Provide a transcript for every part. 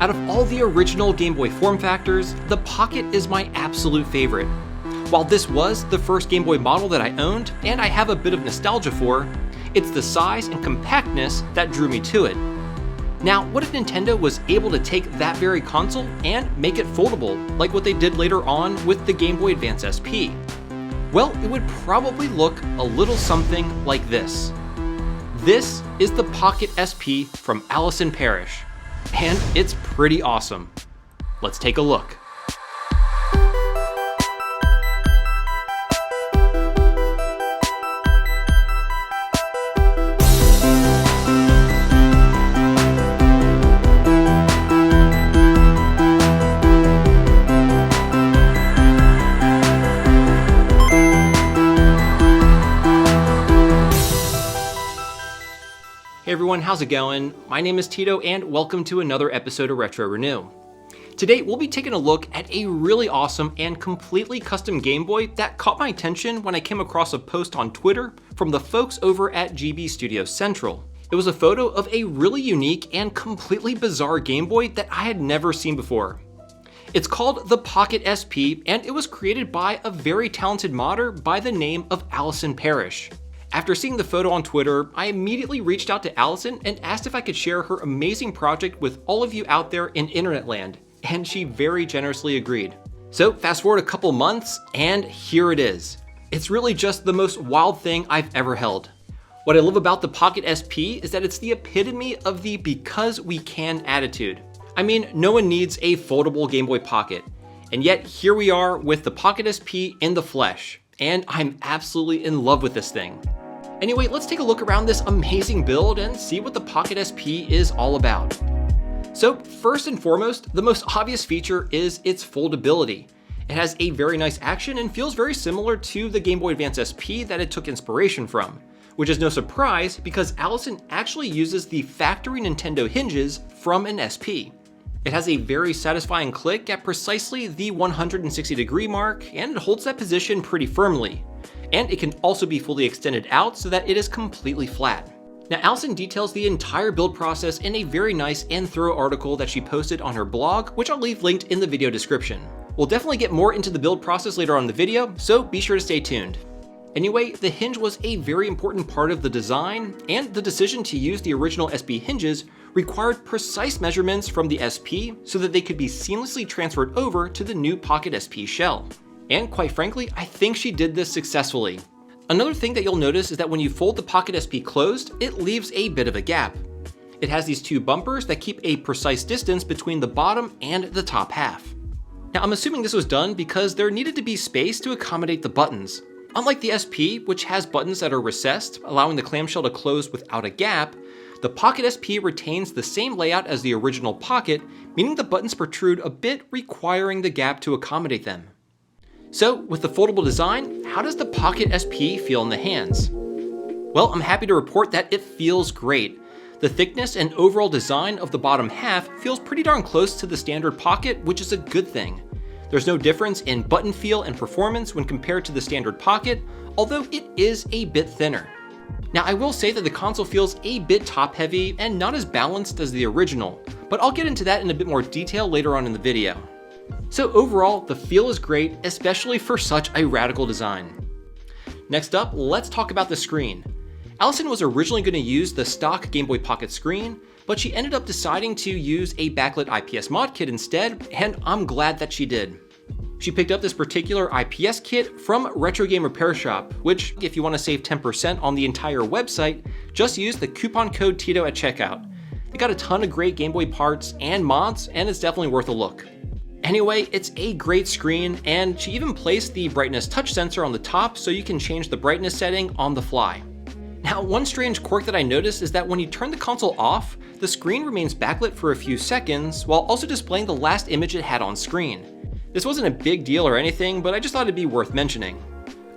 Out of all the original Game Boy form factors, the Pocket is my absolute favorite. While this was the first Game Boy model that I owned, and I have a bit of nostalgia for, it's the size and compactness that drew me to it. Now, what if Nintendo was able to take that very console and make it foldable, like what they did later on with the Game Boy Advance SP? Well, it would probably look a little something like this. This is the Pocket SP from Allison Parrish, and it's pretty awesome. Let's take a look. Hey everyone, how's it going? My name is Tito and welcome to another episode of Retro Renew. Today we'll be taking a look at a really awesome and completely custom Game Boy that caught my attention when I came across a post on Twitter from the folks over at GB Studio Central. It was a photo of a really unique and completely bizarre Game Boy that I had never seen before. It's called the Pocket SP and it was created by a very talented modder by the name of Allison Parrish. After seeing the photo on Twitter, I immediately reached out to Allison and asked if I could share her amazing project with all of you out there in internet land, and she very generously agreed. So fast forward a couple months, and here it is. It's really just the most wild thing I've ever held. What I love about the Pocket SP is that it's the epitome of the because we can attitude. I mean, no one needs a foldable Game Boy Pocket, and yet here we are with the Pocket SP in the flesh, and I'm absolutely in love with this thing. Anyway, let's take a look around this amazing build and see what the Pocket SP is all about. So first and foremost, the most obvious feature is its foldability. It has a very nice action and feels very similar to the Game Boy Advance SP that it took inspiration from, which is no surprise because Allison actually uses the factory Nintendo hinges from an SP. It has a very satisfying click at precisely the 160-degree mark, and it holds that position pretty firmly. And it can also be fully extended out so that it is completely flat. Now, Allison details the entire build process in a very nice and thorough article that she posted on her blog, which I'll leave linked in the video description. We'll definitely get more into the build process later on in the video, so be sure to stay tuned. Anyway, the hinge was a very important part of the design, and the decision to use the original SP hinges required precise measurements from the SP so that they could be seamlessly transferred over to the new Pocket SP shell. And quite frankly, I think she did this successfully. Another thing that you'll notice is that when you fold the Pocket SP closed, it leaves a bit of a gap. It has these two bumpers that keep a precise distance between the bottom and the top half. Now, I'm assuming this was done because there needed to be space to accommodate the buttons. Unlike the SP, which has buttons that are recessed, allowing the clamshell to close without a gap, the Pocket SP retains the same layout as the original Pocket, meaning the buttons protrude a bit, requiring the gap to accommodate them. So, with the foldable design, how does the Pocket SP feel in the hands? Well, I'm happy to report that it feels great. The thickness and overall design of the bottom half feels pretty darn close to the standard Pocket, which is a good thing. There's no difference in button feel and performance when compared to the standard Pocket, although it is a bit thinner. Now, I will say that the console feels a bit top-heavy and not as balanced as the original, but I'll get into that in a bit more detail later on in the video. So overall, the feel is great, especially for such a radical design. Next up, let's talk about the screen. Allison was originally going to use the stock Game Boy Pocket screen, but she ended up deciding to use a backlit IPS mod kit instead, and I'm glad that she did. She picked up this particular IPS kit from Retro Game Repair Shop, which, if you want to save 10% on the entire website, just use the coupon code TITO at checkout. They got a ton of great Game Boy parts and mods, and it's definitely worth a look. Anyway, it's a great screen, and she even placed the brightness touch sensor on the top so you can change the brightness setting on the fly. Now, one strange quirk that I noticed is that when you turn the console off, the screen remains backlit for a few seconds while also displaying the last image it had on screen. This wasn't a big deal or anything, but I just thought it'd be worth mentioning.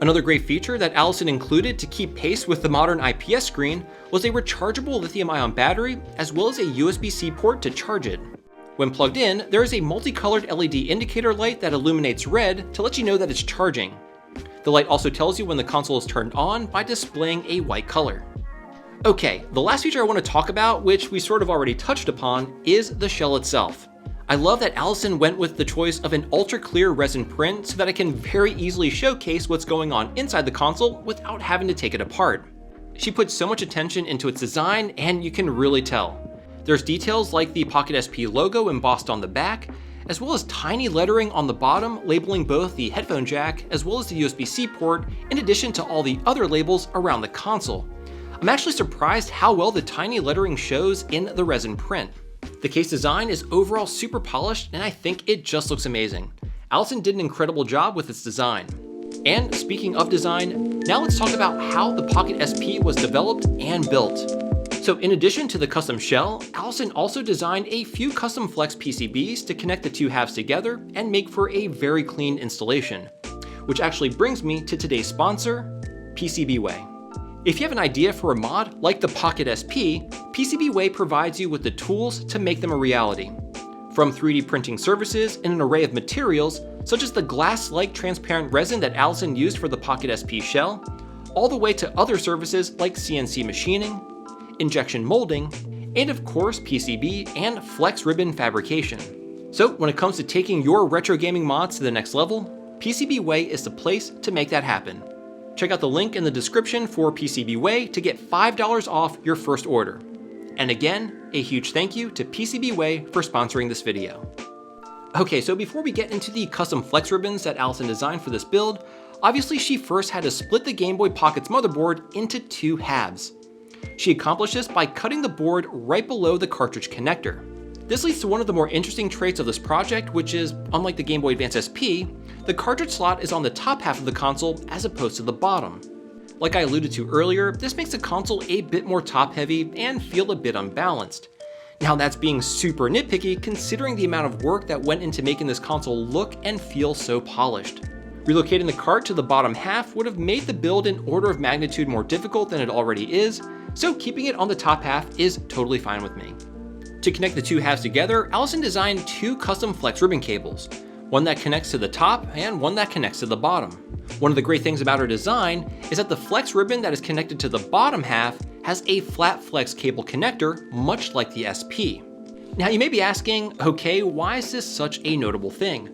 Another great feature that Allison included to keep pace with the modern IPS screen was a rechargeable lithium-ion battery as well as a USB-C port to charge it. When plugged in, there is a multicolored LED indicator light that illuminates red to let you know that it's charging. The light also tells you when the console is turned on by displaying a white color. Okay, the last feature I want to talk about, which we sort of already touched upon, is the shell itself. I love that Allison went with the choice of an ultra clear resin print so that I can very easily showcase what's going on inside the console without having to take it apart. She put so much attention into its design, and you can really tell. There's details like the PocketSP logo embossed on the back, as well as tiny lettering on the bottom labeling both the headphone jack as well as the USB-C port, in addition to all the other labels around the console. I'm actually surprised how well the tiny lettering shows in the resin print. The case design is overall super polished, and I think it just looks amazing. Allison did an incredible job with its design. And speaking of design, now let's talk about how the PocketSP was developed and built. So in addition to the custom shell, Allison also designed a few custom flex PCBs to connect the two halves together and make for a very clean installation. Which actually brings me to today's sponsor, PCBWay. If you have an idea for a mod like the PocketSP, PCBWay provides you with the tools to make them a reality. From 3D printing services in an array of materials, such as the glass-like transparent resin that Allison used for the PocketSP shell, all the way to other services like CNC machining, injection molding, and of course PCB and flex ribbon fabrication. So when it comes to taking your retro gaming mods to the next level, PCBWay is the place to make that happen. Check out the link in the description for PCBWay to get $5 off your first order. And again, a huge thank you to PCBWay for sponsoring this video. Okay, so before we get into the custom flex ribbons that Allison designed for this build, obviously she first had to split the Game Boy Pocket's motherboard into two halves. She accomplished this by cutting the board right below the cartridge connector. This leads to one of the more interesting traits of this project, which is, unlike the Game Boy Advance SP, the cartridge slot is on the top half of the console as opposed to the bottom. Like I alluded to earlier, this makes the console a bit more top-heavy and feel a bit unbalanced. Now that's being super nitpicky considering the amount of work that went into making this console look and feel so polished. Relocating the cart to the bottom half would have made the build an order of magnitude more difficult than it already is, so keeping it on the top half is totally fine with me. To connect the two halves together, Allison designed two custom flex ribbon cables, one that connects to the top and one that connects to the bottom. One of the great things about her design is that the flex ribbon that is connected to the bottom half has a flat flex cable connector, much like the SP. Now you may be asking, okay, why is this such a notable thing?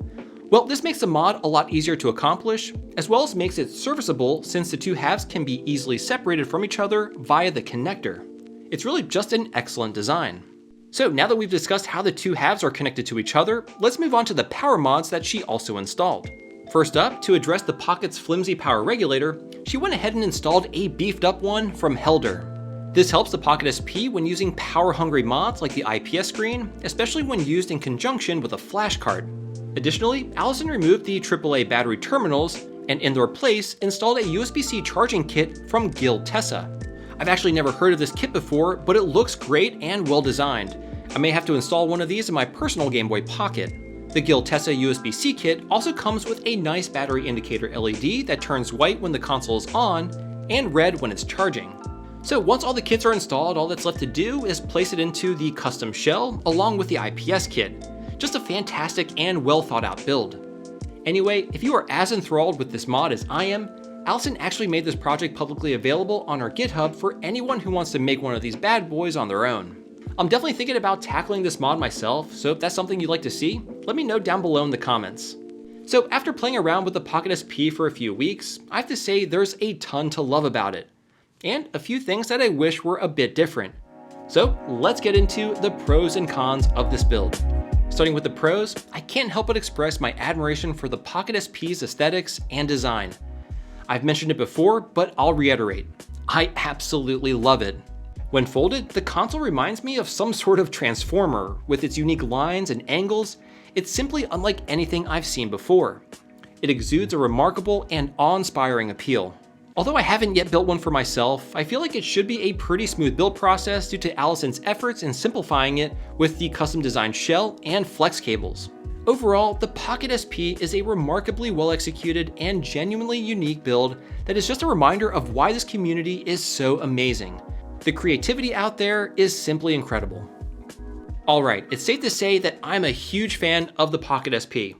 Well, this makes the mod a lot easier to accomplish, as well as makes it serviceable since the two halves can be easily separated from each other via the connector. It's really just an excellent design. So now that we've discussed how the two halves are connected to each other, let's move on to the power mods that she also installed. First up, to address the Pocket's flimsy power regulator, she went ahead and installed a beefed up one from Helder. This helps the PocketSP when using power-hungry mods like the IPS screen, especially when used in conjunction with a flash card. Additionally, Allison removed the AAA battery terminals and in their place installed a USB-C charging kit from Guild Tessa. I've actually never heard of this kit before, but it looks great and well designed. I may have to install one of these in my personal Game Boy Pocket. The Guild Tessa USB-C kit also comes with a nice battery indicator LED that turns white when the console is on and red when it's charging. So once all the kits are installed, all that's left to do is place it into the custom shell along with the IPS kit. Just a fantastic and well thought out build. Anyway, if you are as enthralled with this mod as I am, Allison actually made this project publicly available on our GitHub for anyone who wants to make one of these bad boys on their own. I'm definitely thinking about tackling this mod myself, so if that's something you'd like to see, let me know down below in the comments. So after playing around with the PocketSP for a few weeks, I have to say there's a ton to love about it, and a few things that I wish were a bit different. So let's get into the pros and cons of this build. Starting with the pros, I can't help but express my admiration for the PocketSP's aesthetics and design. I've mentioned it before, but I'll reiterate. I absolutely love it. When folded, the console reminds me of some sort of transformer. With its unique lines and angles, it's simply unlike anything I've seen before. It exudes a remarkable and awe-inspiring appeal. Although I haven't yet built one for myself, I feel like it should be a pretty smooth build process due to Allison's efforts in simplifying it with the custom designed shell and flex cables. Overall, the PocketSP is a remarkably well executed and genuinely unique build that is just a reminder of why this community is so amazing. The creativity out there is simply incredible. Alright, it's safe to say that I'm a huge fan of the PocketSP.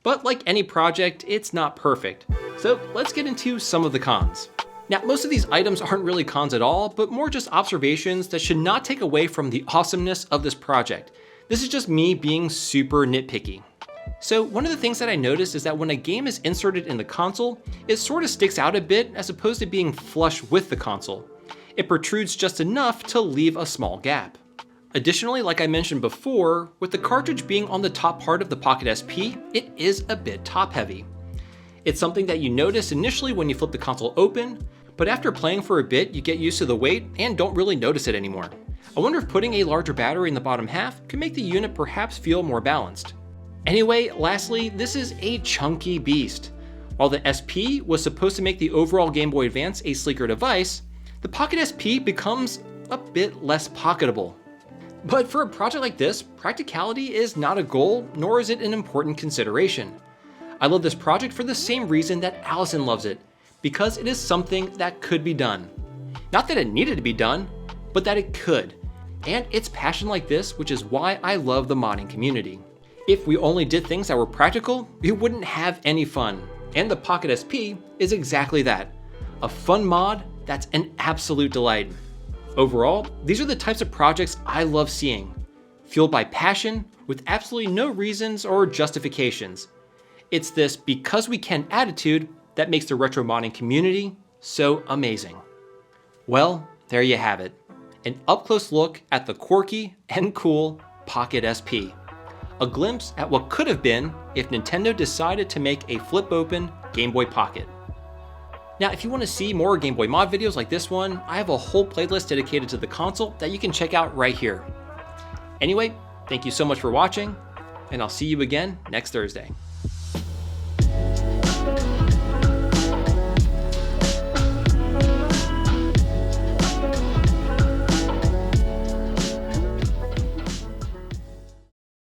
But like any project, it's not perfect. So let's get into some of the cons. Now, most of these items aren't really cons at all, but more just observations that should not take away from the awesomeness of this project. This is just me being super nitpicky. So one of the things that I noticed is that when a game is inserted in the console, it sort of sticks out a bit as opposed to being flush with the console. It protrudes just enough to leave a small gap. Additionally, like I mentioned before, with the cartridge being on the top part of the PocketSP, it is a bit top heavy. It's something that you notice initially when you flip the console open, but after playing for a bit, you get used to the weight and don't really notice it anymore. I wonder if putting a larger battery in the bottom half could make the unit perhaps feel more balanced. Anyway, lastly, this is a chunky beast. While the SP was supposed to make the overall Game Boy Advance a sleeker device, the PocketSP becomes a bit less pocketable. But for a project like this, practicality is not a goal, nor is it an important consideration. I love this project for the same reason that Allison loves it, because it is something that could be done. Not that it needed to be done, but that it could. And it's passion like this, which is why I love the modding community. If we only did things that were practical, we wouldn't have any fun. And the PocketSP is exactly that. A fun mod that's an absolute delight. Overall, these are the types of projects I love seeing. Fueled by passion, with absolutely no reasons or justifications. It's this because we can attitude that makes the retro modding community so amazing. Well, there you have it. An up-close look at the quirky and cool PocketSP. A glimpse at what could have been if Nintendo decided to make a flip-open Game Boy Pocket. Now, if you want to see more Game Boy mod videos like this one, I have a whole playlist dedicated to the console that you can check out right here. Anyway, thank you so much for watching, and I'll see you again next Thursday.